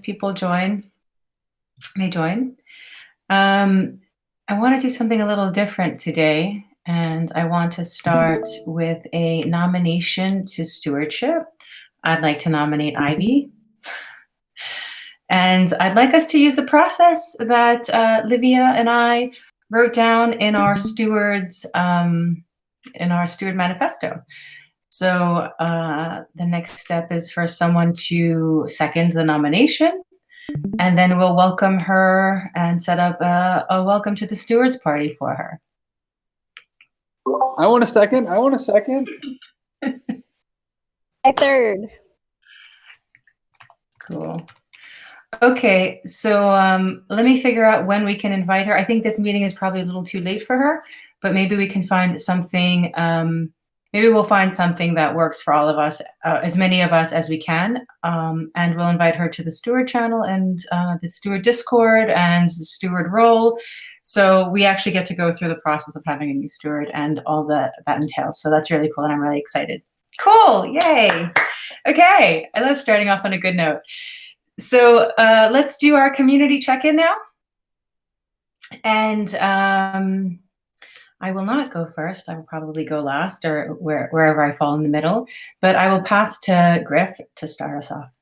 people may join. I want to do something a little different today, and I want to start with a nomination to stewardship. I'd like to nominate Ivy. And I'd like us to use the process that Livia and I wrote down in our steward manifesto. So the next step is for someone to second the nomination, and then we'll welcome her and set up a welcome to the stewards party for her. I want a second. I third. Cool. Okay, so let me figure out when we can invite her. I think this meeting is probably a little too late for her, but maybe we can find something. Maybe we'll find something that works for all of us, as many of us as we can, and we'll invite her to the steward channel and the steward Discord and the steward role. So we actually get to go through the process of having a new steward and all that entails. So that's really cool, and I'm really excited. Cool, yay! Okay, I love starting off on a good note. So let's do our community check-in now. And I will not go first. I will probably go last, or wherever I fall in the middle. But I will pass to Griff to start us off.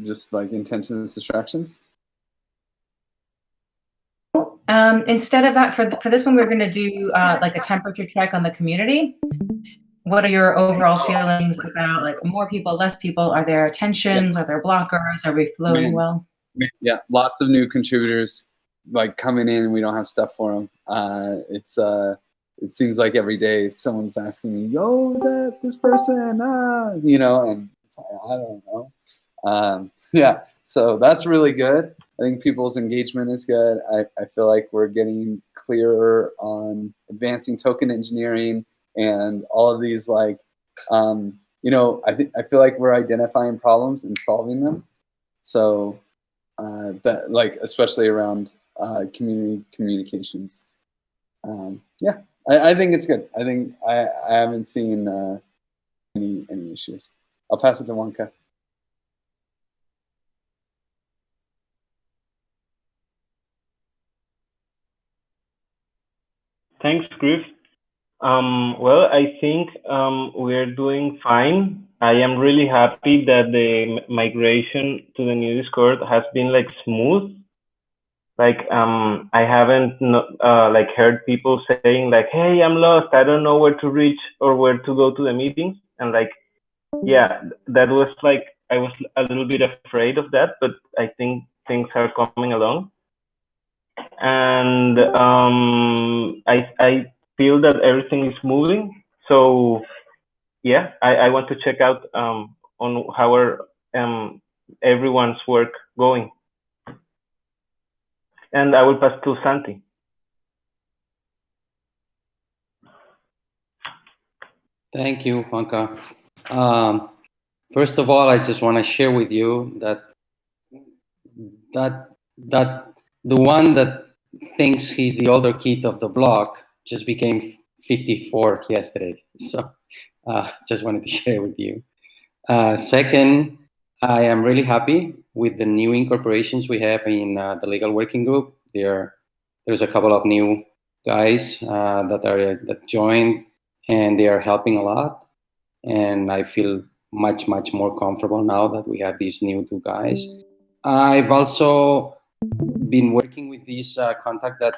Just like intentions, distractions? Instead of that, for this one, we're going to do like a temperature check on the community. What are your overall feelings about like more people, less people? Are there tensions? Are there blockers? Are we flowing well? Yeah, lots of new contributors like coming in and we don't have stuff for them. It seems like every day someone's asking me, yo, this person, you know, and it's like, I don't know. Yeah, so that's really good. I think people's engagement is good. I feel like we're getting clearer on advancing token engineering and all of these, like, you know, I feel like we're identifying problems and solving them. So that, like, especially around community communications. Yeah, I think it's good. I think I haven't seen any issues. I'll pass it to Wonka. Thanks, Griff. Well, I think we're doing fine. I am really happy that the migration to the new Discord has been like smooth. Like I haven't like heard people saying like, "Hey, I'm lost. I don't know where to reach or where to go to the meetings." And like, yeah, that was like I was a little bit afraid of that, but I think things are coming along. And I feel that everything is moving. So yeah, I want to check out on how are everyone's work going. And I will pass to Santi. Thank you, Juanca. First of all, I just want to share with you that the one that thinks he's the older kid of the block just became 54 yesterday. So just wanted to share with you. Second, I am really happy with the new incorporations we have in the legal working group. There's a couple of new guys that joined, and they are helping a lot. And I feel much more comfortable now that we have these new two guys. I've also been working with this contact that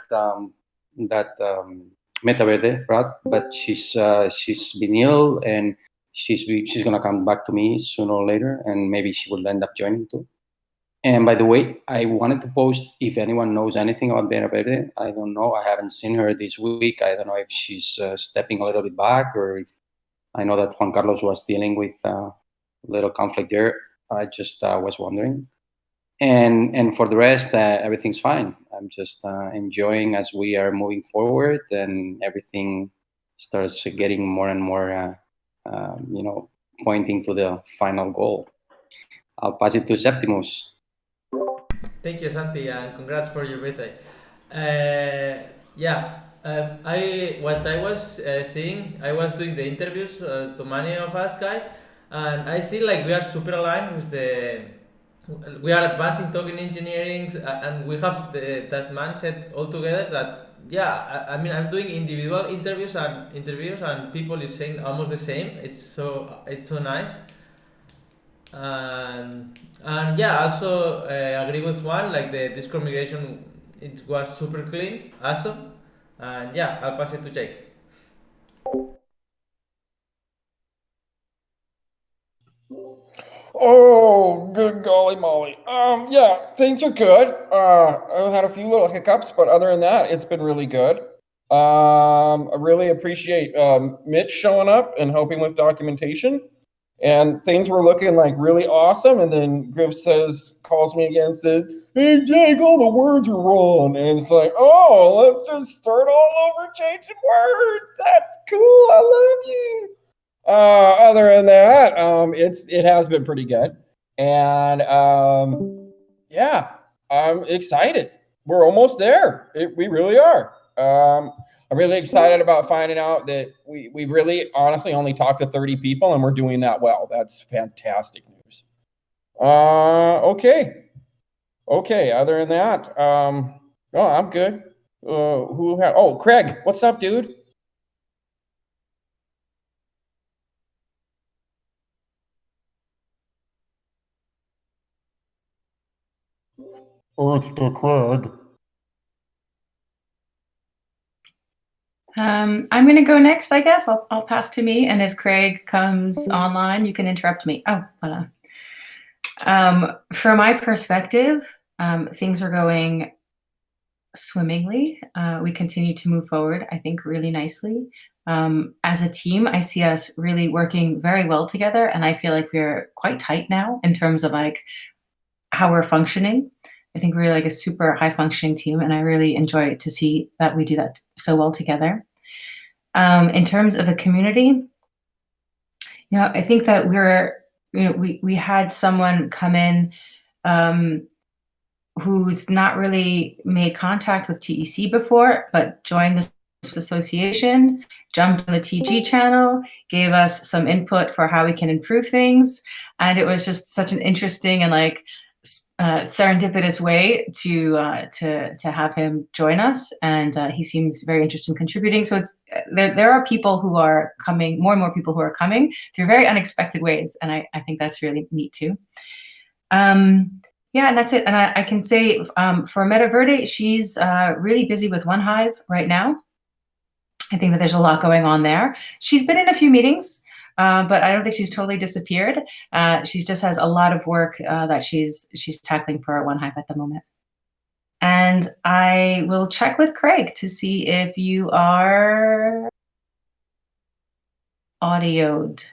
Meta Verde brought, but she's been ill, and she's gonna come back to me sooner or later, and maybe she will end up joining too. And by the way, I wanted to post if anyone knows anything about Meta Verde. I don't know. I haven't seen her this week. I don't know if she's stepping a little bit back, or if I know that Juan Carlos was dealing with a little conflict there. I just was wondering. And for the rest, everything's fine. I'm just enjoying as we are moving forward, and everything starts getting more and more, you know, pointing to the final goal. I'll pass it to Septimus. Thank you, Santi, and congrats for your birthday. Yeah, what I was seeing, I was doing the interviews to many of us guys, And I see like we are super aligned with we are advancing token engineering, and we have that mindset all together. That yeah, I mean, I'm doing individual interviews, and people is saying almost the same. It's so nice. And yeah, also agree with Juan, like the Discord migration, it was super clean, awesome. And yeah, I'll pass it to Jake. Oh, good golly molly. Yeah, things are good. I've had a few little hiccups, but other than that, it's been really good. I really appreciate Mitch showing up and helping with documentation. And things were looking like really awesome. And then Griff calls me again and says, "Hey Jake, all the words were wrong." And it's like, oh, let's just start all over changing words. That's cool. I love you. Other than that, it has been pretty good, and yeah, I'm excited. We're almost there. We really are. I'm really excited about finding out that we really honestly only talked to 30 people, and we're doing that well. That's fantastic news. Okay. Other than that, I'm good. Craig, what's up, dude? Earth to Craig. I'm going to go next, I guess. I'll pass to me, and if Craig comes online, you can interrupt me. Oh, hold on. From my perspective, things are going swimmingly. We continue to move forward, I think, really nicely. As a team, I see us really working very well together, and I feel like we're quite tight now in terms of like how we're functioning. I think we're like a super high functioning team, and I really enjoy to see that we do that so well together. In terms of the community, I think that we had someone come in who's not really made contact with TEC before, but joined this association, jumped on the TG channel, gave us some input for how we can improve things. And it was just such an interesting and like serendipitous way to have him join us, and he seems very interested in contributing. So it's there are people who are coming, more and more people who are coming through very unexpected ways, and I think that's really neat too. Yeah, and that's it. And I can say for Meta Verde, she's really busy with OneHive right now. I think that there's a lot going on there. She's been in a few meetings. But I don't think she's totally disappeared. She just has a lot of work that she's tackling for OneHive at the moment. And I will check with Craig to see if you are audioed.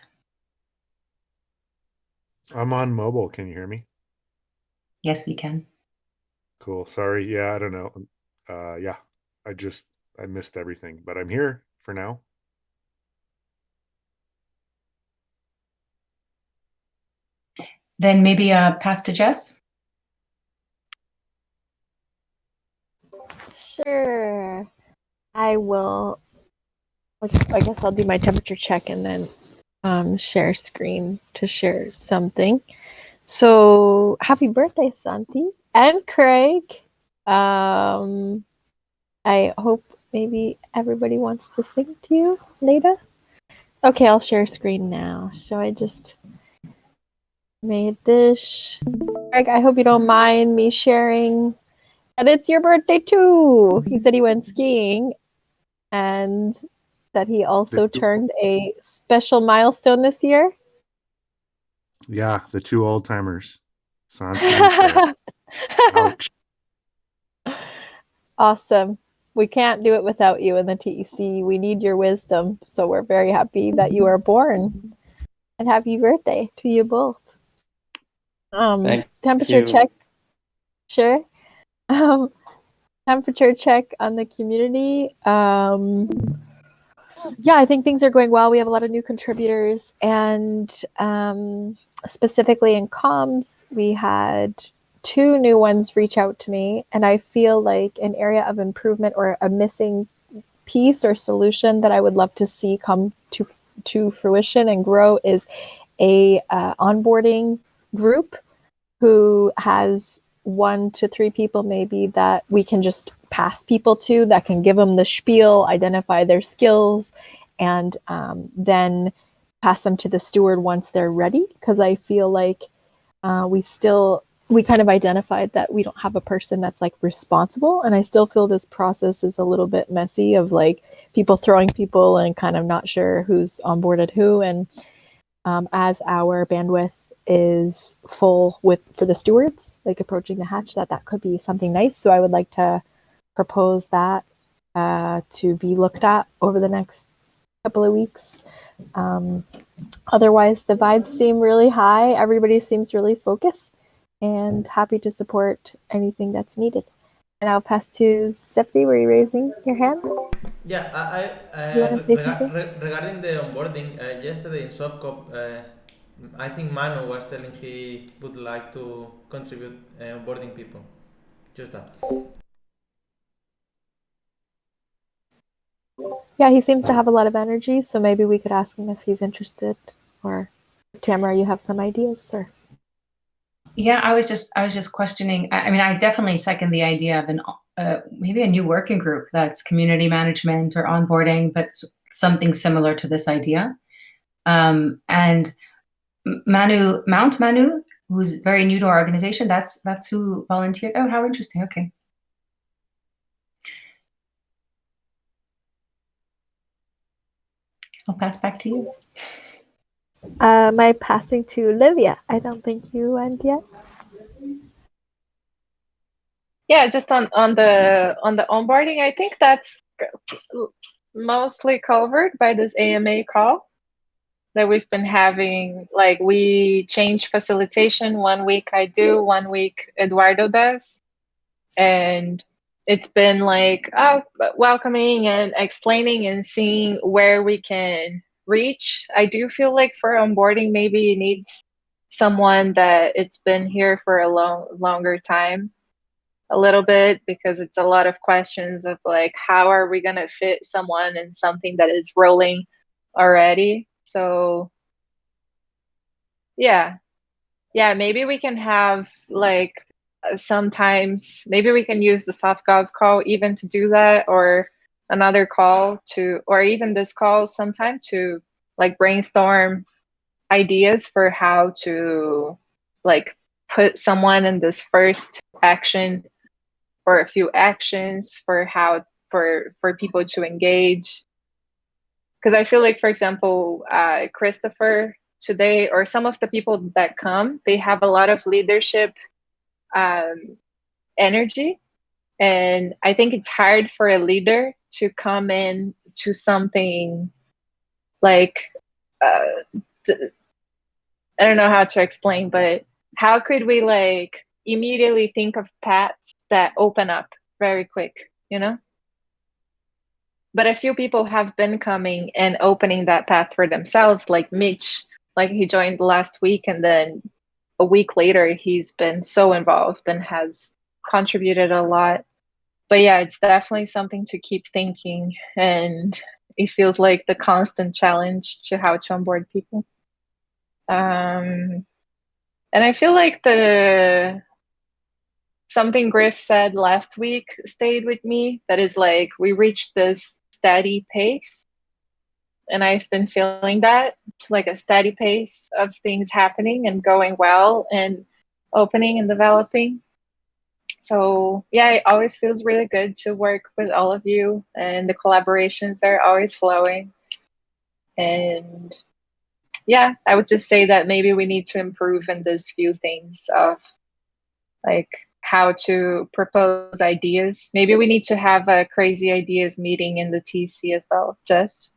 I'm on mobile. Can you hear me? Yes, we can. Cool. Sorry. Yeah, I don't know. Yeah, I missed everything, but I'm here for now. Then maybe pass to Jess. Sure. I will. I guess I'll do my temperature check and then share screen to share something. So happy birthday, Santi and Craig. I hope maybe everybody wants to sing to you later. Okay, I'll share screen now. So I just made this. Greg, I hope you don't mind me sharing. And it's your birthday too. He said he went skiing and that he also turned a special milestone this year. Yeah, the two old timers. Ouch. Awesome. We can't do it without you in the TEC. We need your wisdom. So we're very happy that you are born. And happy birthday to you both. Temperature check. Sure. Temperature check on the community. Yeah, I think things are going well. We have a lot of new contributors, and specifically in comms, we had 2 new ones reach out to me, and I feel like an area of improvement or a missing piece or solution that I would love to see come to fruition and grow is a onboarding group who has 1 to 3 people maybe that we can just pass people to, that can give them the spiel, identify their skills, and then pass them to the steward once they're ready. Because I feel like we kind of identified that we don't have a person that's like responsible, and I still feel this process is a little bit messy of like people throwing people and kind of not sure who's onboarded who. And as our bandwidth is full for the stewards, like approaching the hatch, that could be something nice. So I would like to propose that to be looked at over the next couple of weeks. Otherwise, the vibes seem really high. Everybody seems really focused and happy to support anything that's needed. And I'll pass to Septi. Were you raising your hand? Yeah, You want to say something? regarding the onboarding, yesterday in Softcop, I think Manu was telling he would like to contribute onboarding people. Just that. Yeah, he seems to have a lot of energy, so maybe we could ask him if he's interested. Or Tamara, you have some ideas, or? Yeah, I was just questioning. I mean, I definitely second the idea of maybe a new working group that's community management or onboarding, but something similar to this idea. And Mount Manu, who's very new to our organization, that's who volunteered. Oh, how interesting. Okay. I'll pass back to you. My passing to Olivia. I don't think you went yet. Yeah, just on the onboarding, I think that's mostly covered by this AMA call that we've been having. Like, we change facilitation. 1 week I do, 1 week Eduardo does, and it's been like welcoming and explaining and seeing where we can reach. I do feel like for onboarding, maybe it needs someone that it's been here for a longer time, a little bit, because it's a lot of questions of like, how are we going to fit someone in something that is rolling already? So yeah, maybe we can have like sometimes maybe we can use the softgov call even to do that, or another call to, or even this call sometime to like brainstorm ideas for how to like put someone in this first action or a few actions for how for people to engage. Because I feel like, for example, Christopher today, or some of the people that come, they have a lot of leadership energy, and I think it's hard for a leader to come in to something like I don't know how to explain, but how could we like immediately think of paths that open up very quick, you know? But a few people have been coming and opening that path for themselves, like Mitch, like he joined last week, and then a week later he's been so involved and has contributed a lot. But yeah, it's definitely something to keep thinking, and it feels like the constant challenge to how to onboard people. And I feel like something Griff said last week stayed with me, that is like, we reached this steady pace, and I've been feeling that. It's like a steady pace of things happening and going well and opening and developing. So yeah, it always feels really good to work with all of you, and the collaborations are always flowing. And yeah, I would just say that maybe we need to improve in these few things of like how to propose ideas. Maybe we need to have a crazy ideas meeting in the TC as well, just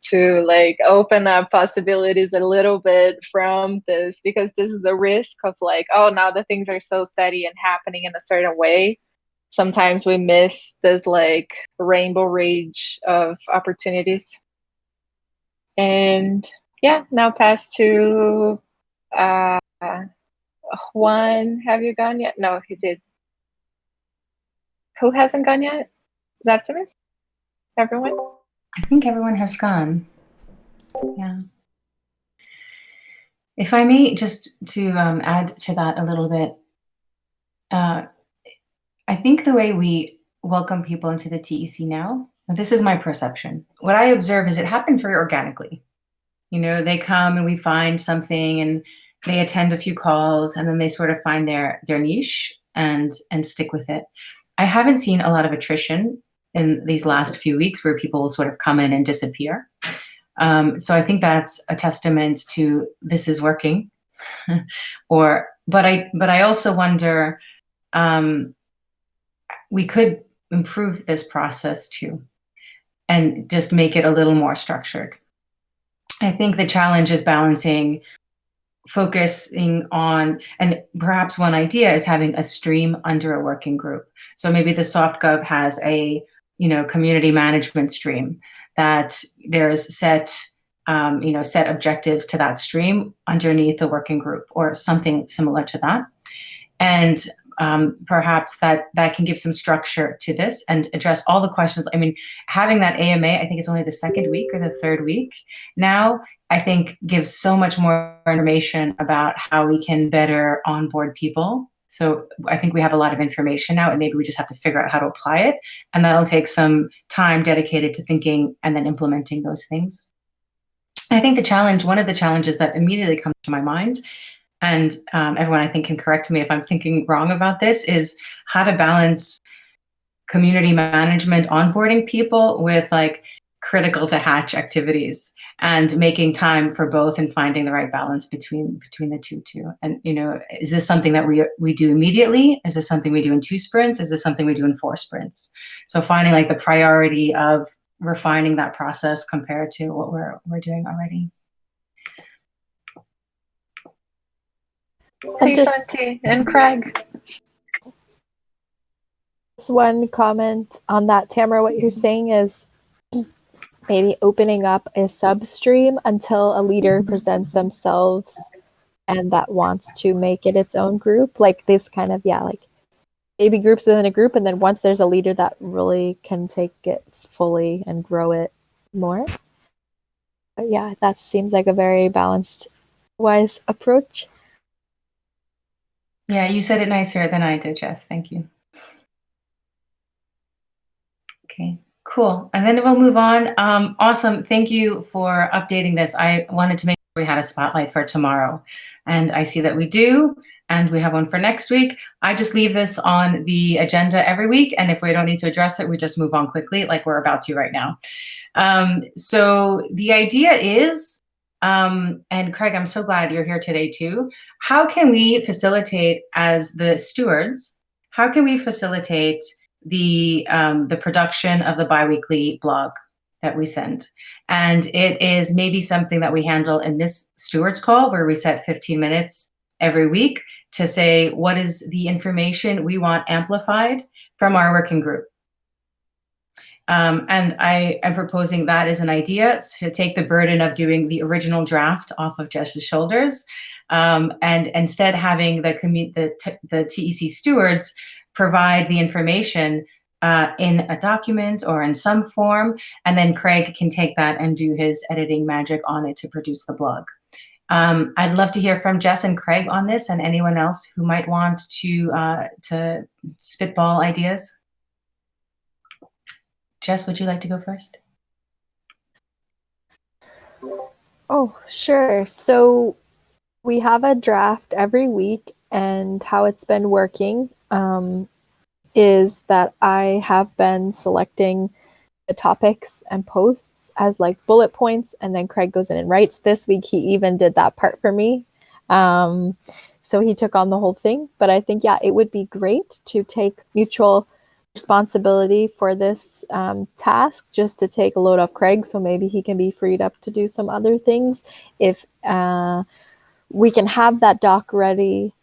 to like open up possibilities a little bit from this, because this is a risk of like, oh, now the things are so steady and happening in a certain way. Sometimes we miss this like rainbow range of opportunities. And yeah, now pass to Juan. Have you gone yet? No, he did. Who hasn't gone yet? Is Optimus? Everyone? I think everyone has gone. Yeah. If I may, just to add to that a little bit, I think the way we welcome people into the TEC now, this is my perception. What I observe is it happens very organically. You know, they come and we find something and they attend a few calls and then they sort of find their niche and stick with it. I haven't seen a lot of attrition in these last few weeks where people will sort of come in and disappear. So I think that's a testament to this is working. But I also wonder, we could improve this process too and just make it a little more structured. I think the challenge is focusing on, and perhaps one idea is having a stream under a working group. So maybe the SoftGov has a, community management stream that there's set objectives to that stream underneath the working group or something similar to that. And perhaps that can give some structure to this and address all the questions. I mean, having that AMA, I think it's only the second week or the third week now, I think gives so much more information about how we can better onboard people. So I think we have a lot of information now and maybe we just have to figure out how to apply it. And that'll take some time dedicated to thinking and then implementing those things. I think one of the challenges that immediately comes to my mind, and everyone I think can correct me if I'm thinking wrong about this, is how to balance community management, onboarding people with like critical to hatch activities and making time for both and finding the right balance between the two too. And, is this something that we do immediately? Is this something we do in 2 sprints? Is this something we do in 4 sprints? So finding like the priority of refining that process compared to what we're doing already. Hey, Santi and Craig. Just one comment on that, Tamara. What you're saying is maybe opening up a substream until a leader presents themselves and that wants to make it its own group, like this kind of, like baby groups within a group. And then once there's a leader that really can take it fully and grow it more. But yeah, that seems like a very balanced, wise approach. Yeah, you said it nicer than I did, Jess. Thank you. Okay, cool. And then we'll move on. Awesome. Thank you for updating this. I wanted to make sure we had a spotlight for tomorrow. And I see that we do. And we have one for next week. I just leave this on the agenda every week. And if we don't need to address it, we just move on quickly like we're about to right now. So the idea is, and Craig, I'm so glad you're here today too. How can we facilitate as the stewards, how can we facilitate the production of the biweekly blog that we send? And it is maybe something that we handle in this stewards call where we set 15 minutes every week to say, what is the information we want amplified from our working group? And I am proposing that as an idea to take the burden of doing the original draft off of Jess's shoulders, and instead having the TEC stewards provide the information in a document or in some form, and then Craig can take that and do his editing magic on it to produce the blog. I'd love to hear from Jess and Craig on this, and anyone else who might want to spitball ideas. Jess, would you like to go first? Oh, sure. So we have a draft every week, and how it's been working is that I have been selecting the topics and posts as like bullet points, and then Craig goes in and writes. This week he even did that part for me. So he took on the whole thing. But I think, it would be great to take mutual responsibility for this task, just to take a load off Craig, so maybe he can be freed up to do some other things. If we can have that doc ready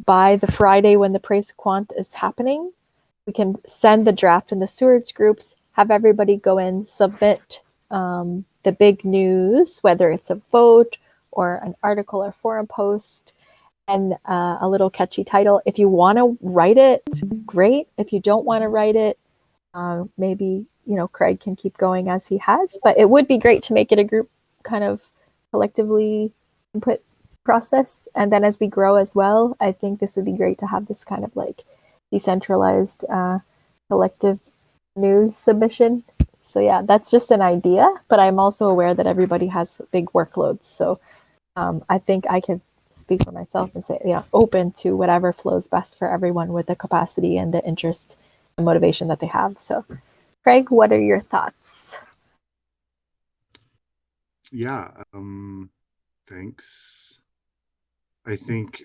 by the Friday when the Praise Quant is happening, we can send the draft in the stewards groups, have everybody go in, submit the big news, whether it's a vote or an article or forum post, and a little catchy title. If you want to write it, great. If you don't want to write it, maybe, Craig can keep going as he has. But it would be great to make it a group kind of collectively input process. And then as we grow as well, I think this would be great to have this kind of like decentralized collective news submission. So yeah, that's just an idea, but I'm also aware that everybody has big workloads. So I think I can speak for myself and say, open to whatever flows best for everyone with the capacity and the interest and motivation that they have. So Craig, what are your thoughts? Yeah, thanks. I think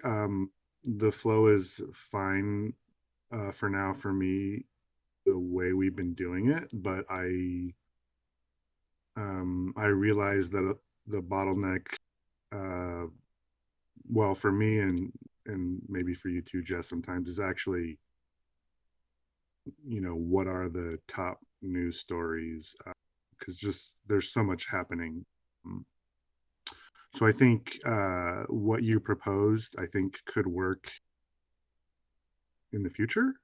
the flow is fine for now for me, the way we've been doing it, but I realize that the bottleneck, well, for me and maybe for you too, Jess, sometimes is actually, what are the top news stories? Because just there's so much happening. So I think what you proposed, I think, could work in the future.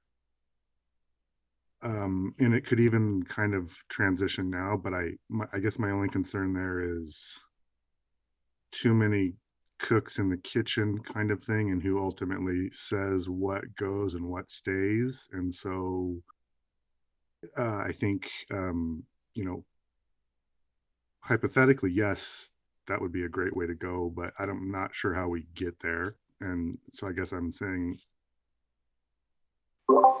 And it could even kind of transition now, but I guess my only concern there is too many cooks in the kitchen kind of thing, and who ultimately says what goes and what stays. And so I think, hypothetically, yes, that would be a great way to go, but I'm not sure how we get there. And so I guess I'm saying,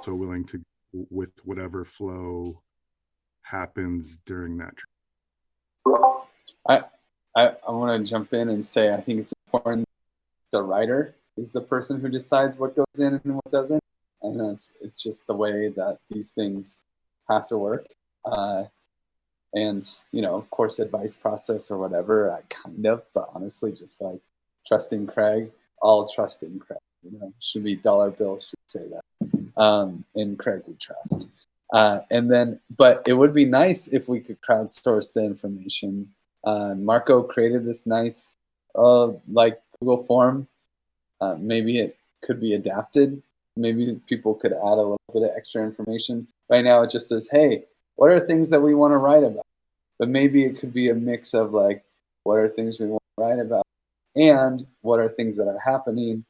so willing to with whatever flow happens during that. I want to jump in and say I think it's important the writer is the person who decides what goes in and what doesn't, and it's just the way that these things have to work. And of course, advice process or whatever, I kind of, but honestly, just like trusting Craig, all trusting Craig. Should be dollar bills should say that. And Craig we trust. And then, but it would be nice if we could crowdsource the information. Marco created this nice, like Google form. Maybe it could be adapted. Maybe people could add a little bit of extra information. Right now, it just says, "Hey, what are things that we want to write about?" But maybe it could be a mix of like, what are things we want to write about, and what are things that are happening,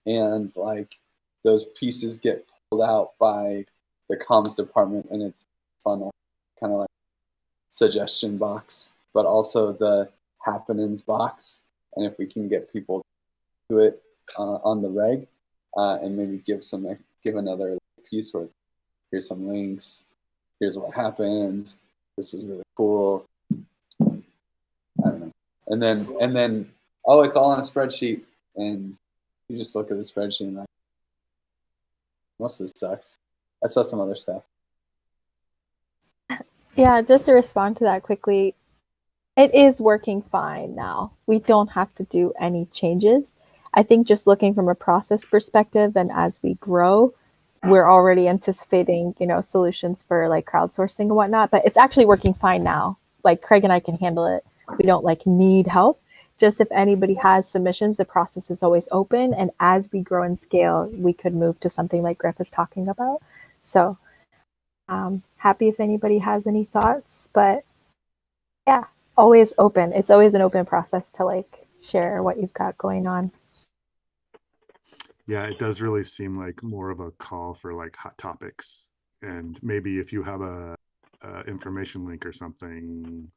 and like those pieces get pulled out by the comms department and its funnel, kind of like suggestion box, but also the happenings box. And if we can get people to it on the reg, and maybe give another piece where it's, here's some links, here's what happened, this was really cool. I don't know. And then oh, it's all on a spreadsheet, and you just look at the spreadsheet and like, most of this sucks. I saw some other stuff. Yeah, just to respond to that quickly, it is working fine now. We don't have to do any changes. I think just looking from a process perspective, and as we grow, we're already anticipating, solutions for like crowdsourcing and whatnot, but it's actually working fine now. Like Craig and I can handle it. We don't like need help. Just if anybody has submissions, the process is always open. And as we grow and scale, we could move to something like Griff is talking about. So happy if anybody has any thoughts, but yeah, always open. It's always an open process to like share what you've got going on. Yeah, it does really seem like more of a call for like hot topics, and maybe if you have a information link or something,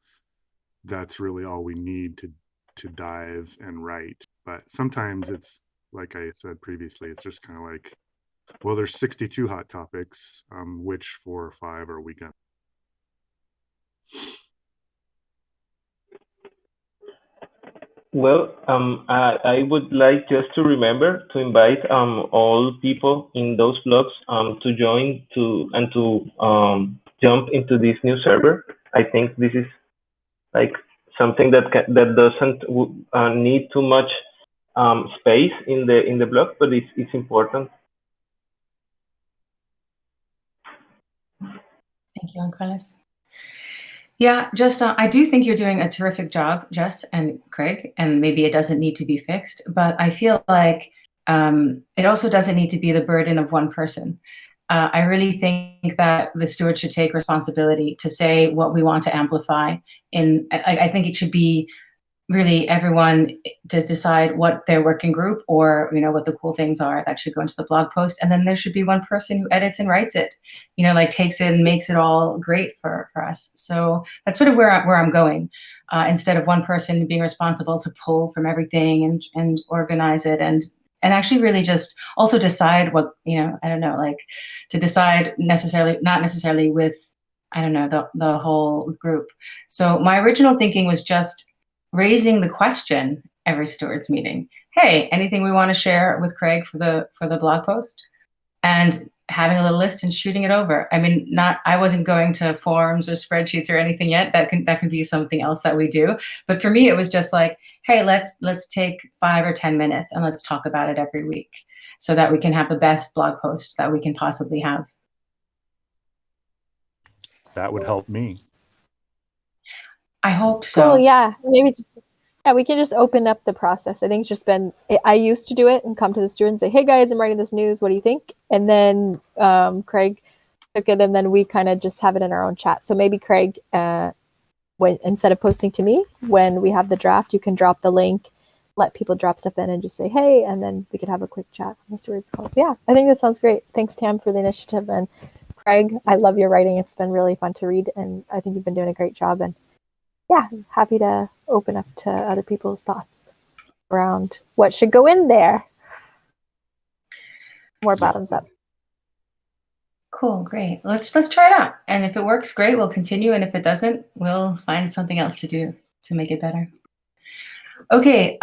that's really all we need to dive and write. But sometimes it's like I said previously, it's just kind of like, well, there's 62 hot topics, which 4 or 5 are we gonna? Well, I would like just to remember to invite all people in those blogs to join to jump into this new server. I think this is like something that doesn't need too much space in the blog, but it's important. Thank you, Carlos. Yeah, just I do think you're doing a terrific job, Jess and Craig, and maybe it doesn't need to be fixed, but I feel like it also doesn't need to be the burden of one person. I really think that the steward should take responsibility to say what we want to amplify. I think it should be really everyone to decide what their working group or, what the cool things are that should go into the blog post. And then there should be one person who edits and writes it, like takes it and makes it all great for us. So that's sort of where I'm going. Instead of one person being responsible to pull from everything and organize it and actually really just also decide what, I don't know, like to decide not necessarily with, I don't know, the whole group. So my original thinking was just raising the question every stewards meeting. Hey, anything we want to share with Craig for the blog post? And having a little list and shooting it over. I mean, I wasn't going to forms or spreadsheets or anything yet. That can be something else that we do. But for me, it was just like, hey, let's take 5 or 10 minutes and let's talk about it every week so that we can have the best blog posts that we can possibly have. That would help me. I hope so. Cool, yeah. Maybe we can just open up the process. I think it's just been, I used to do it and come to the students and say, hey guys, I'm writing this news. What do you think? And then Craig took it and then we kind of just have it in our own chat. So maybe Craig, when instead of posting to me, when we have the draft, you can drop the link, let people drop stuff in and just say, hey, and then we could have a quick chat on the stewards call. So yeah, I think that sounds great. Thanks, Tam, for the initiative. And Craig, I love your writing. It's been really fun to read and I think you've been doing a great job. And yeah, happy to open up to other people's thoughts around what should go in there. More bottoms up. Cool, great. Let's try it out. And if it works, great, we'll continue. And if it doesn't, we'll find something else to do to make it better. Okay,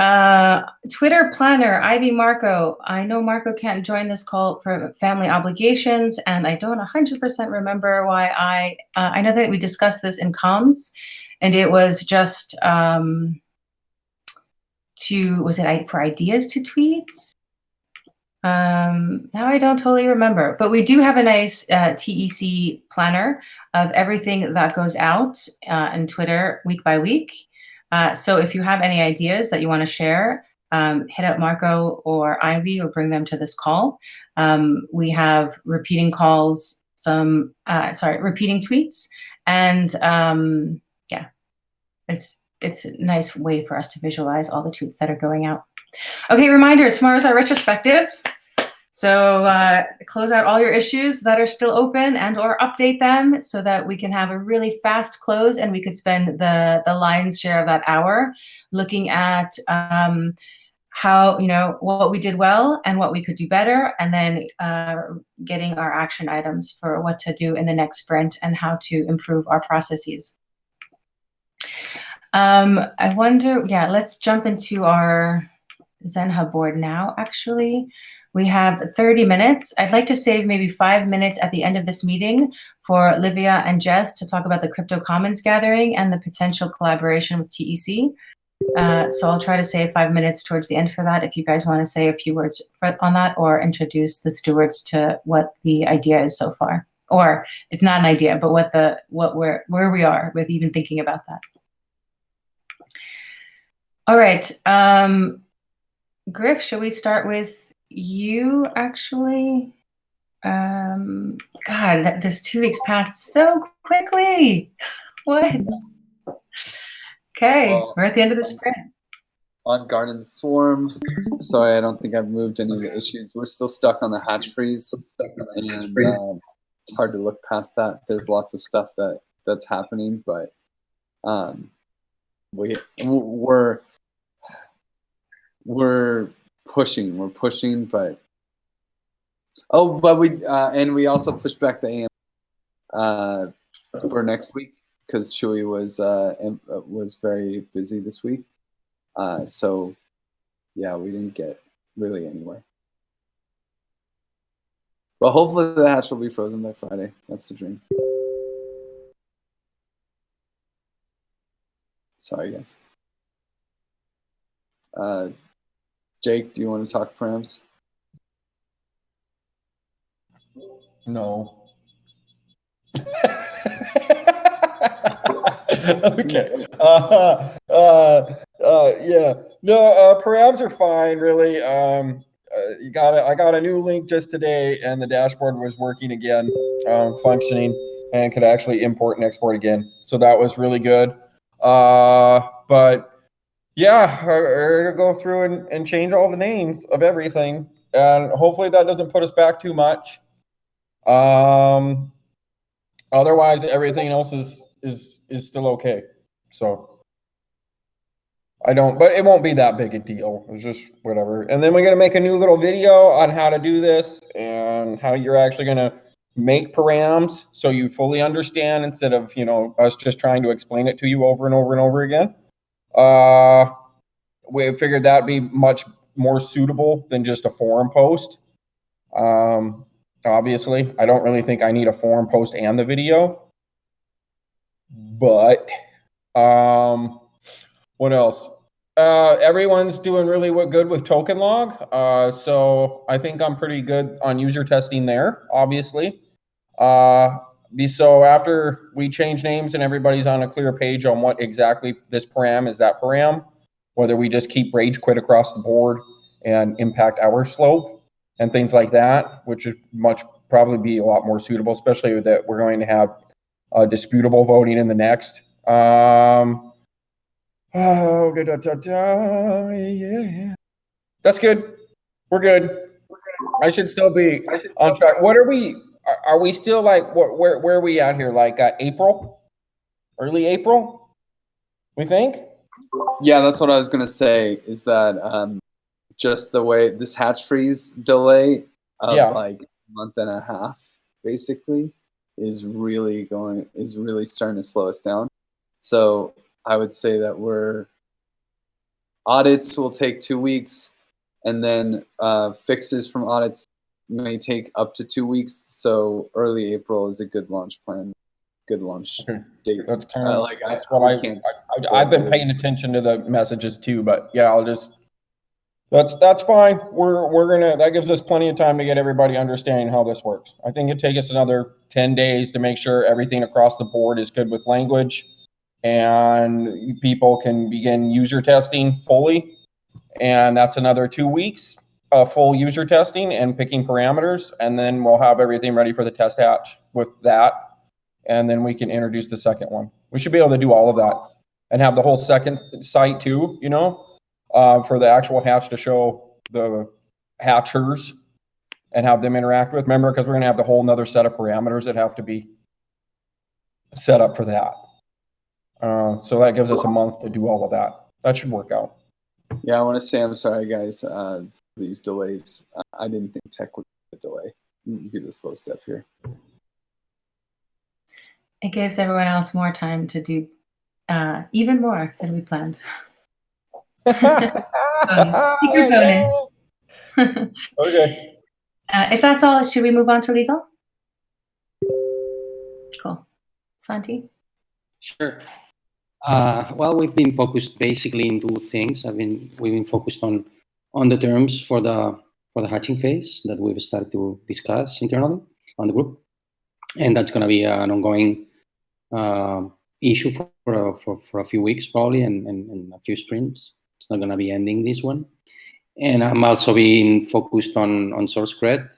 Twitter planner, Ivy Marco. I know Marco can't join this call for family obligations, and I don't 100% remember why I know that we discussed this in comms. And it was just was it for ideas to tweets? Now I don't totally remember, but we do have a nice TEC planner of everything that goes out in Twitter week by week. So if you have any ideas that you want to share, hit up Marco or Ivy or bring them to this call. We have repeating calls, repeating tweets, and yeah, it's a nice way for us to visualize all the tweets that are going out. Okay, reminder, tomorrow's our retrospective. So close out all your issues that are still open and or update them so that we can have a really fast close and we could spend the lion's share of that hour looking at how, what we did well and what we could do better, and then getting our action items for what to do in the next sprint and how to improve our processes. I wonder, let's jump into our Zen Hub board now, actually. We have 30 minutes. I'd like to save maybe 5 minutes at the end of this meeting for Livia and Jess to talk about the Crypto Commons gathering and the potential collaboration with TEC. So I'll try to save 5 minutes towards the end for that if you guys want to say a few words on that or introduce the stewards to what the idea is so far. Or it's not an idea, but where we are with even thinking about that. All right. Griff, shall we start with you, actually? God, this 2 weeks passed so quickly. What? Okay, we're at the end of the sprint. On Garden Swarm, sorry, I don't think I've moved any of the issues. We're still stuck on the hatch freeze, and it's hard to look past that. There's lots of stuff that's happening, but we're pushing, but we also pushed back the AM for next week because Chewy was very busy this week. So yeah, we didn't get really anywhere. But hopefully the hatch will be frozen by Friday. That's the dream. Sorry, guys. Jake, do you want to talk params? No. Okay. Yeah. No, params are fine, really. I got a new link just today, and the dashboard was working again, functioning, and could actually import and export again. So that was really good. But Yeah, we're gonna go through and change all the names of everything, and hopefully that doesn't put us back too much. Otherwise, everything else is still okay. So but it won't be that big a deal. It's just whatever. And then we're gonna make a new little video on how to do this and how you're actually gonna make params so you fully understand instead of us just trying to explain it to you over and over and over again. We figured that'd be much more suitable than just a forum post. Obviously, I don't really think I need a forum post and the video. But what else? Everyone's doing really good with token log. So I think I'm pretty good on user testing there, obviously. So after we change names and everybody's on a clear page on what exactly this param is that param, whether we just keep rage quit across the board and impact our slope and things like that, which is probably be a lot more suitable, especially that we're going to have disputable voting in the next. Yeah. That's good. We're good. I should still be on track. What are we? Are we still like where are we at here? Like April, early April? We think. Yeah, that's what I was gonna say. Is that just the way this hatch freeze delay of like a month and a half, basically, is really starting to slow us down. So I would say that audits will take 2 weeks, and then fixes from audits may take up to 2 weeks. So early April is a good launch plan, good launch date. That's kind of that's what I've been paying attention to the messages too. But yeah, that's fine. We're gonna that gives us plenty of time to get everybody understanding how this works. I think it'd take us another 10 days to make sure everything across the board is good with language, and people can begin user testing fully. And that's another 2 weeks of full user testing and picking parameters. And then we'll have everything ready for the test hatch with that. And then we can introduce the second one. We should be able to do all of that and have the whole second site too, for the actual hatch to show the hatchers and have them interact with. Remember, because we're going to have the whole nother set of parameters that have to be set up for that. So that gives us a month to do all of that. That should work out. Yeah, I want to say I'm sorry, guys, for these delays. I didn't think tech would be a delay. It would be the slow step here. It gives everyone else more time to do even more than we planned. Secret bonus. Okay. If that's all, should we move on to legal? Cool. Santi? Sure. Well, we've been focused basically in two things. We've been focused on the terms for the hatching phase that we've started to discuss internally on the group, and that's going to be an ongoing issue for a few weeks probably, and a few sprints. It's not going to be ending this one. And I'm also being focused on source cred,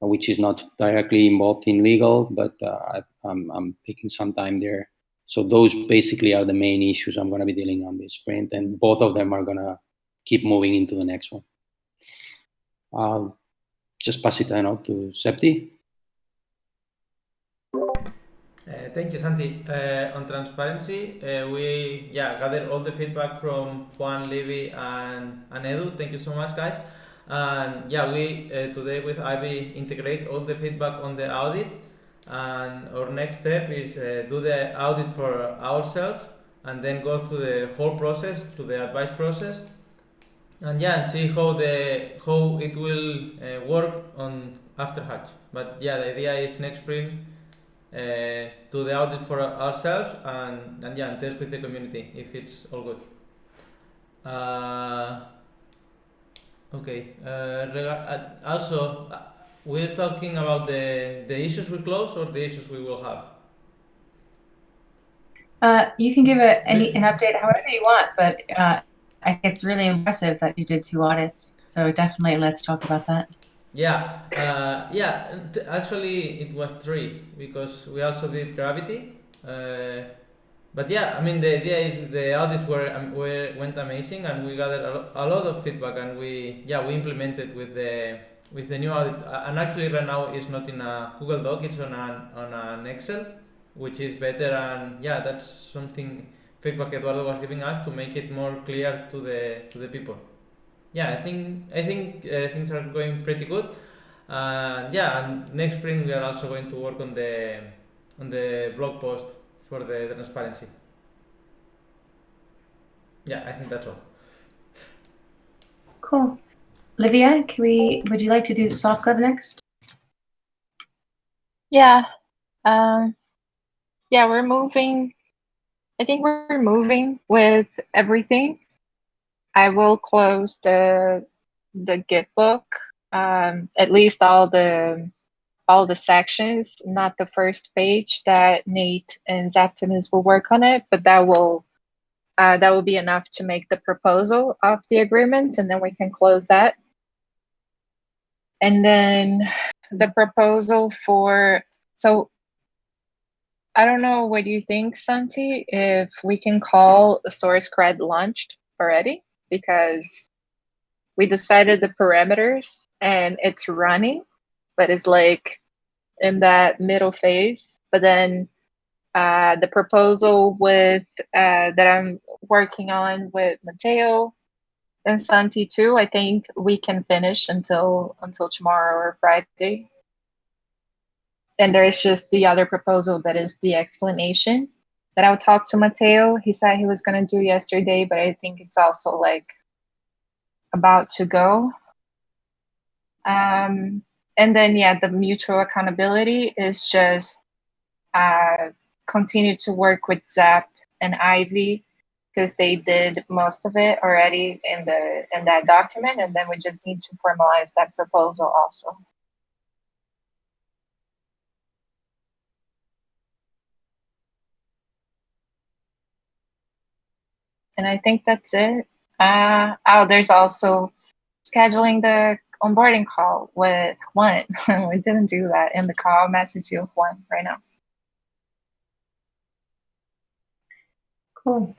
which is not directly involved in legal, but I'm taking some time there. So those basically are the main issues I'm going to be dealing on this sprint, and both of them are going to keep moving into the next one. I'll just pass it on to Septi. Thank you, Santi. On transparency, we gathered all the feedback from Juan, Levi, and Edu. Thank you so much, guys. And we today with Ivy integrate all the feedback on the audit. And our next step is do the audit for ourselves and then go through the whole process, through the advice process, and and see how it will work on after hatch. But the idea is next sprint do the audit for ourselves and test with the community if it's all good. Okay. Also. We're talking about the issues we close or the issues we will have? You can give an update however you want, but I think it's really impressive that you did 2 audits. So definitely let's talk about that. Actually it was 3 because we also did gravity But yeah, I mean, the idea is the audits went amazing, and we gathered a lot of feedback, and we implemented with the new audit. And actually, right now it's not in a Google Doc; it's on an Excel, which is better. And yeah, that's something feedback Eduardo was giving us to make it more clear to the people. Yeah, I think things are going pretty good. Yeah, and next spring we are also going to work on the blog post for the transparency. Yeah, I think that's all. Cool. Livia, would you like to do soft glove next? Yeah. Yeah, we're moving. I think we're moving with everything. I will close the gift book. At least all the sections, not the first page that Nate and Zaptimus will work on it, but that will be enough to make the proposal of the agreements, and then we can close that. And then the proposal so I don't know, what do you think, Santi, if we can call the source cred launched already? Because we decided the parameters and it's running, but it's like in that middle phase. But then the proposal that I'm working on with Mateo and Santi too, I think we can finish until tomorrow or Friday. And there is just the other proposal that is the explanation that I'll talk to Mateo. He said he was going to do yesterday, but I think it's also like about to go. And then, yeah, the mutual accountability is just continue to work with Zap and Ivy, because they did most of it already in that document, and then we just need to formalize that proposal also. And I think that's it. There's also scheduling the onboarding call with Juan. We didn't do that in the call. I'll message you Juan right now. Cool.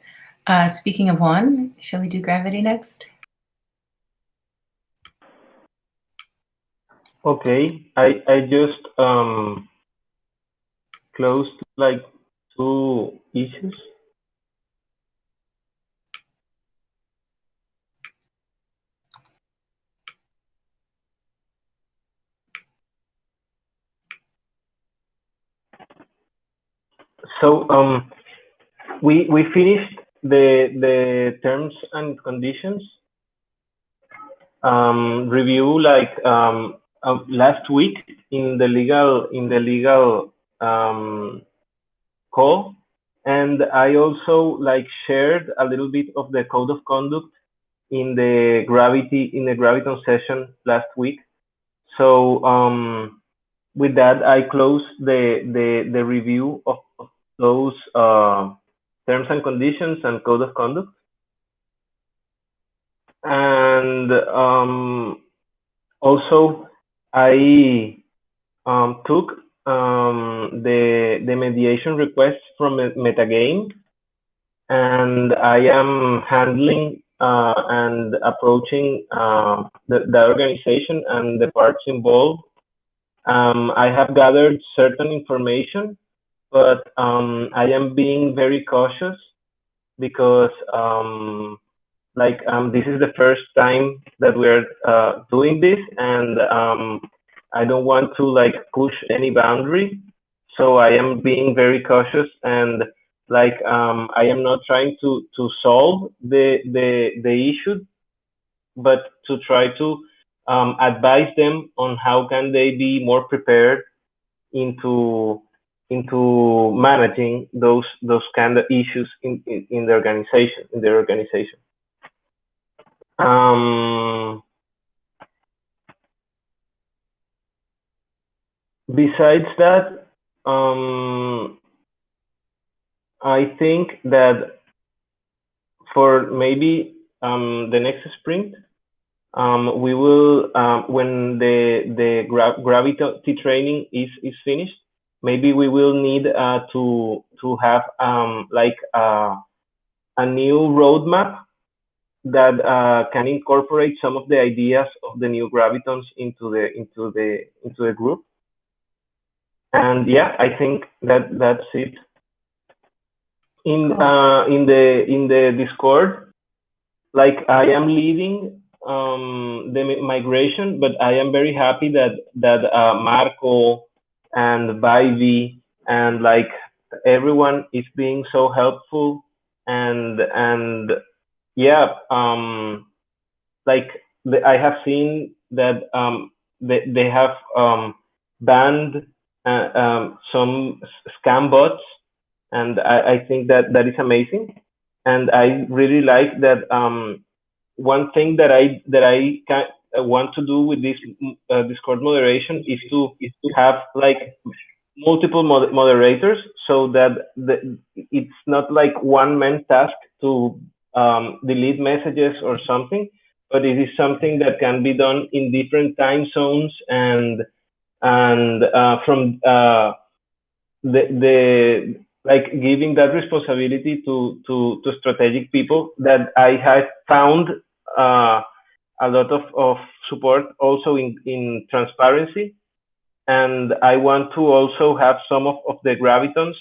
Speaking of Juan, shall we do gravity next? Okay, I just closed like 2 issues. So we finished the terms and conditions review like last week in the legal call, and I also like shared a little bit of the code of conduct in the Graviton session last week. So with that, I closed the review of those terms and conditions and code of conduct. And also, I took the mediation request from Metagame, and I am handling and approaching the organization and the parts involved. I have gathered certain information, but I am being very cautious because this is the first time that we're doing this, and I don't want to like push any boundary. So I am being very cautious, and I am not trying to solve the issue, but to try to advise them on how can they be more prepared into managing those kind of issues in the organization. Besides that, I think that for maybe the next sprint, we will when the gravity training is finished, maybe we will need to to have like a new roadmap that can incorporate some of the ideas of the new gravitons into the group. And yeah, I think that's it. In the Discord, like I am leading the migration, but I am very happy that Marco and Vivi and like everyone is being so helpful, and yeah, like I have seen that they have banned some scam bots, and I think that is amazing, and I really like that. One thing that I can, want to do with this Discord moderation is to have like multiple moderators, so that it's not like one man task to delete messages or something, but it is something that can be done in different time zones, and from the like giving that responsibility to strategic people that I have found a lot of support also in transparency. And I want to also have some of the gravitons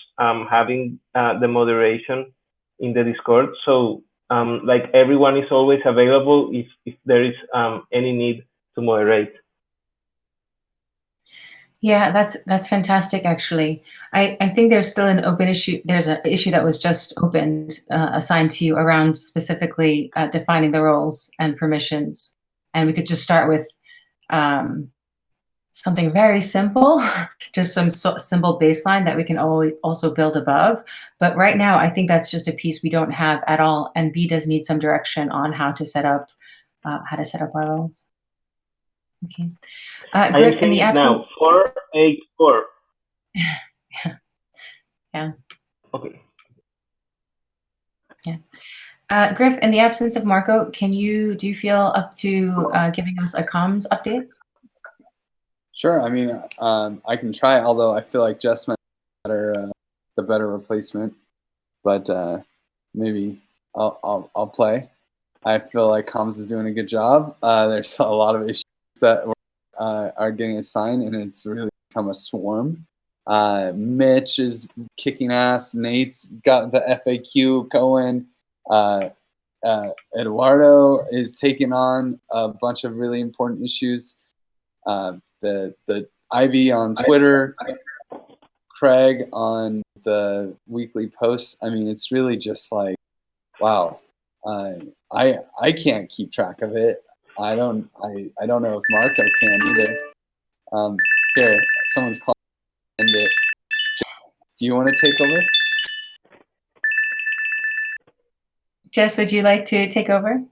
having the moderation in the Discord. So like everyone is always available if there is any need to moderate. Yeah, that's fantastic. Actually, I think there's still an open issue. There's an issue that was just opened, assigned to you around specifically defining the roles and permissions. And we could just start with something very simple, just some simple baseline that we can also build above. But right now, I think that's just a piece we don't have at all. And B does need some direction on how to set up our roles. Okay. Griff, in the absence now 484. Yeah. Okay. Yeah. Griff, in the absence of Marco, do you feel up to giving us a comms update? Sure. I mean, I can try, although I feel like Jess might be the better replacement. But maybe I'll play. I feel like comms is doing a good job. There's a lot of issues that are getting assigned, and it's really become a swarm. Mitch is kicking ass. Nate's got the FAQ going. Eduardo is taking on a bunch of really important issues. The Ivy on Twitter, Craig on the weekly posts. I mean, it's really just like, wow. I can't keep track of it. I don't know if Marco can either. Here, someone's calling it. Do you want to take over? Jess, would you like to take over?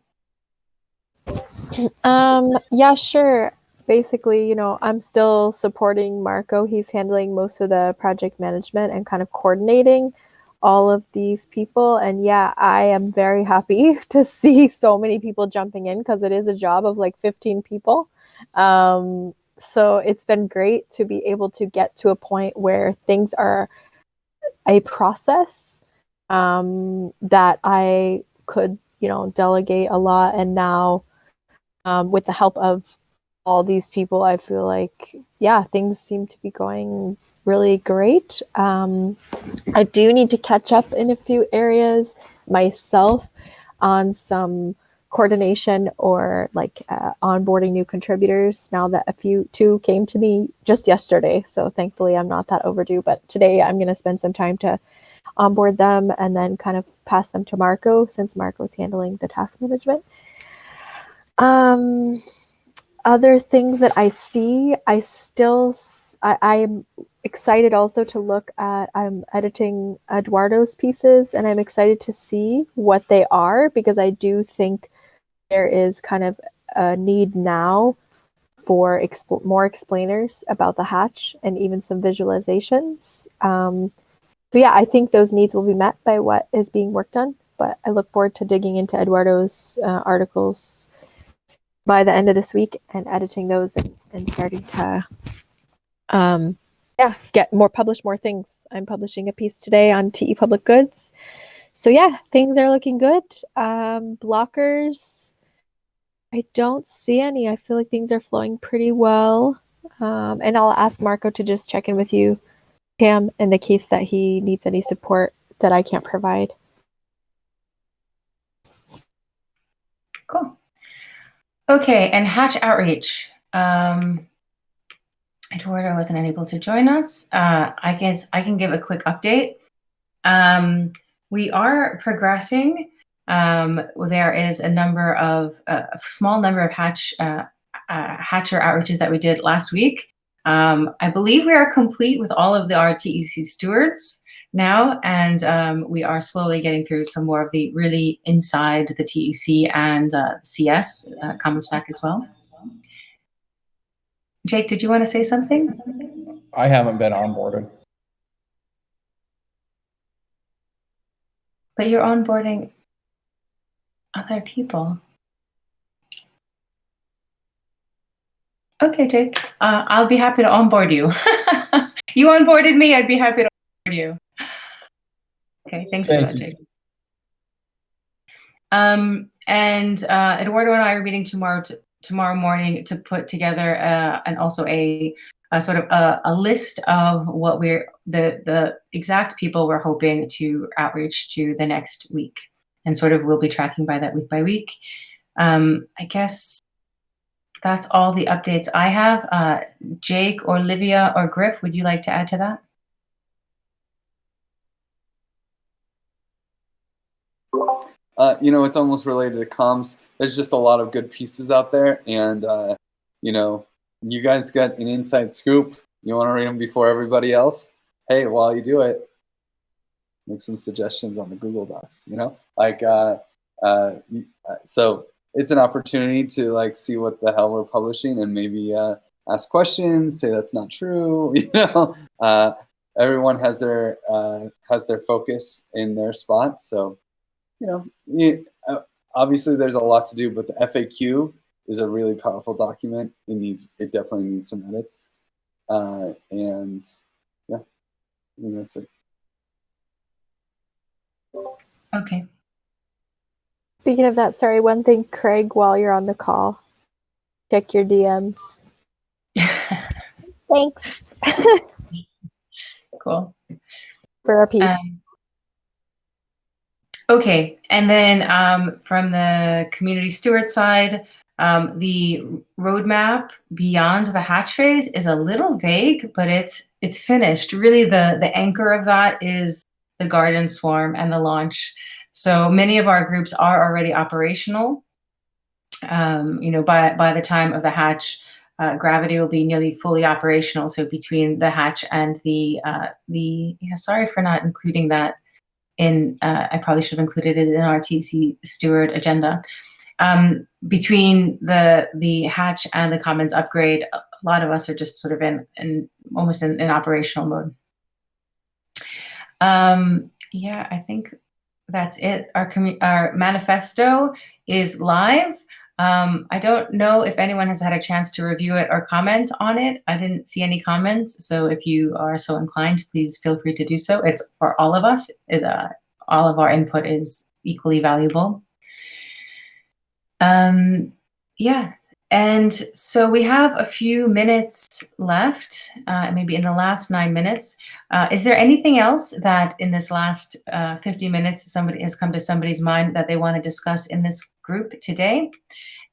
Yeah, sure. Basically, I'm still supporting Marco. He's handling most of the project management and kind of coordinating all of these people. And yeah, I am very happy to see so many people jumping in, because it is a job of like 15 people. So it's been great to be able to get to a point where things are a process that I could, delegate a lot. And now with the help of all these people, I feel like, yeah, things seem to be going really great. I do need to catch up in a few areas myself on some coordination or like onboarding new contributors, now that two came to me just yesterday. So thankfully I'm not that overdue, but today I'm going to spend some time to onboard them and then kind of pass them to Marco, since Marco's handling the task management. Other things that I see, I'm excited also to look at, I'm editing Eduardo's pieces, and I'm excited to see what they are, because I do think there is kind of a need now for more explainers about the hatch and even some visualizations. So yeah, I think those needs will be met by what is being worked on, but I look forward to digging into Eduardo's articles by the end of this week and editing those and starting to publish more things. I'm publishing a piece today on TE Public Goods. So yeah, things are looking good. Blockers, I don't see any. I feel like things are flowing pretty well. And I'll ask Marco to just check in with you, Pam, in the case that he needs any support that I can't provide. Cool. Okay, and Hatch Outreach. Eduardo wasn't able to join us. I guess I can give a quick update. We are progressing. There is a small number of Hatcher outreaches that we did last week. I believe we are complete with all of our TEC stewards now, and we are slowly getting through some more of the really inside the TEC and CS Common Stack as well. Jake, did you want to say something? I haven't been onboarded. But you're onboarding other people. Okay, Jake. I'll be happy to onboard you. You onboarded me, I'd be happy to onboard you. Okay, thanks for that, Jake. And Eduardo and I are meeting tomorrow morning to put together and also a sort of a list of what the exact people we're hoping to outreach to the next week, and sort of we'll be tracking by that week by week. I guess that's all the updates I have. Jake or Livia or Griff, would you like to add to that? It's almost related to comms. There's just a lot of good pieces out there, and you guys got an inside scoop. You want to read them before everybody else? Hey, while you do it, make some suggestions on the Google Docs. So it's an opportunity to see what the hell we're publishing, and maybe ask questions, say that's not true. Everyone has their focus in their spot, so. Obviously there's a lot to do, but the FAQ is a really powerful document. It definitely needs some edits. And yeah, I think that's it. Okay. Speaking of that, sorry, one thing, Craig, while you're on the call, check your DMs. Thanks. Cool. For our piece. Okay, and then from the community steward side, the roadmap beyond the hatch phase is a little vague, but it's finished. Really, the anchor of that is the garden swarm and the launch. So many of our groups are already operational. By the time of the hatch, Gravity will be nearly fully operational. So between the hatch and sorry for not including that. I probably should have included it in our TC steward agenda. Between the hatch and the commons upgrade, a lot of us are just sort of almost in operational mode. Yeah, I think that's it. Our manifesto is live. I don't know if anyone has had a chance to review it or comment on it. I didn't see any comments, so if you are so inclined, please feel free to do so. It's for all of us. All of our input is equally valuable. Yeah, and so we have a few minutes left, maybe in the last 9 minutes. Is there anything else that in this last 50 minutes somebody has come to somebody's mind that they want to discuss in this group today?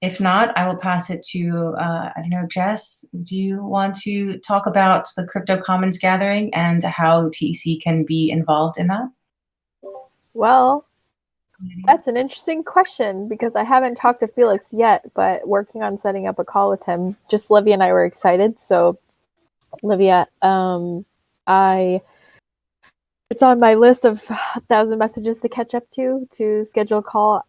If not, I will pass it to, I don't know, Jess, do you want to talk about the Crypto Commons gathering and how TEC can be involved in that? Well, that's an interesting question because I haven't talked to Felix yet, but working on setting up a call with him. Just Livia and I were excited. So Livia, it's on my list of 1,000 messages to catch up to schedule a call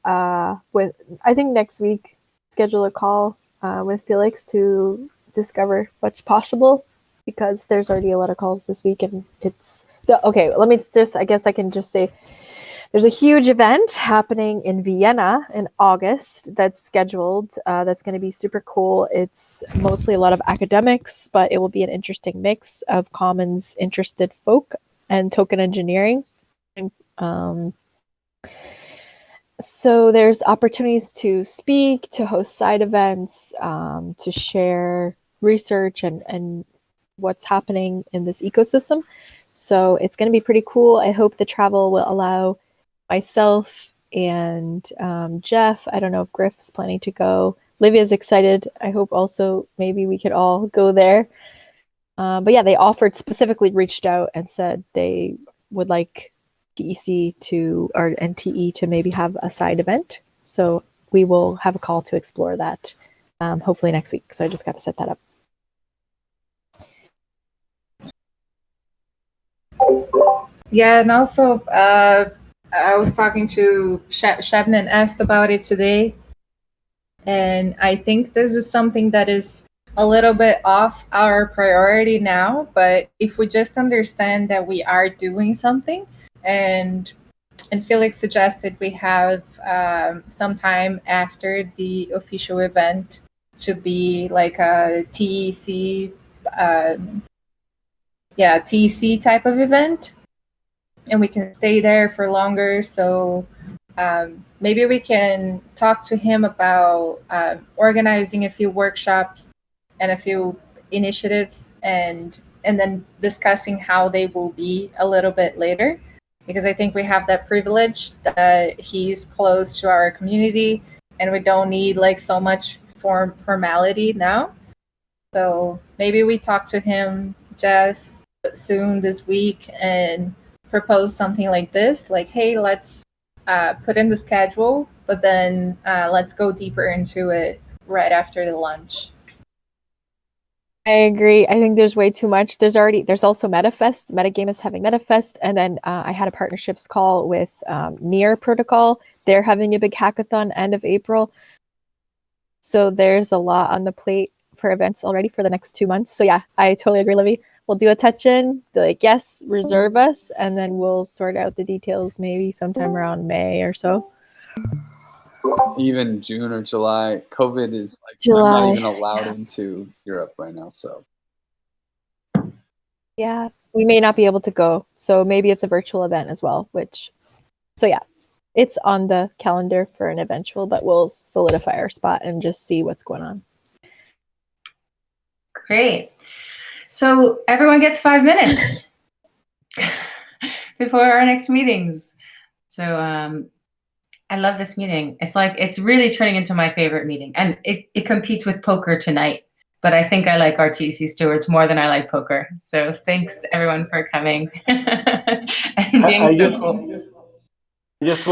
with, I think next week, schedule a call with Felix to discover what's possible because there's already a lot of calls this week and okay, let me just, I guess I can just say there's a huge event happening in Vienna in August that's scheduled. That's going to be super cool. It's mostly a lot of academics, but it will be an interesting mix of commons interested folk and token engineering. So there's opportunities to speak, to host side events, to share research and what's happening in this ecosystem. So it's going to be pretty cool. I hope the travel will allow myself and Jeff. I don't know if Griff is planning to go. Livia's excited. I hope also maybe we could all go there. But yeah, they offered, specifically reached out and said they would like DEC to, or NTE to maybe have a side event. So we will have a call to explore that hopefully next week. So I just got to set that up. Yeah, and also I was talking to Shabna and asked about it today. And I think this is something that is a little bit off our priority now. But if we just understand that we are doing something, and Felix suggested we have some time after the official event to be like a TEC, TEC type of event, and we can stay there for longer. So maybe we can talk to him about organizing a few workshops and a few initiatives, and then discussing how they will be a little bit later, because I think we have that privilege that he's close to our community and we don't need like so much formality now. So maybe we talk to him just soon this week and propose something like this, like, hey, let's put in the schedule, but then let's go deeper into it right after the lunch. I agree. I think there's way too much. There's also MetaFest. Metagame is having MetaFest. And then I had a partnerships call with Near Protocol. They're having a big hackathon end of April. So there's a lot on the plate for events already for the next 2 months. So yeah, I totally agree, Livy. We'll do a touch-in, be like, yes, reserve us, and then we'll sort out the details maybe sometime around May or so. Even June or July. COVID is like, July. I'm not even allowed into Europe right now. So yeah, we may not be able to go. So maybe it's a virtual event as well, so yeah, it's on the calendar for an eventual, but we'll solidify our spot and just see what's going on. Great. So everyone gets 5 minutes before our next meetings. So I love this meeting. It's really turning into my favorite meeting, and it competes with poker tonight, but I think I like our TC stewards more than I like poker. So thanks everyone for coming and being so cool. Just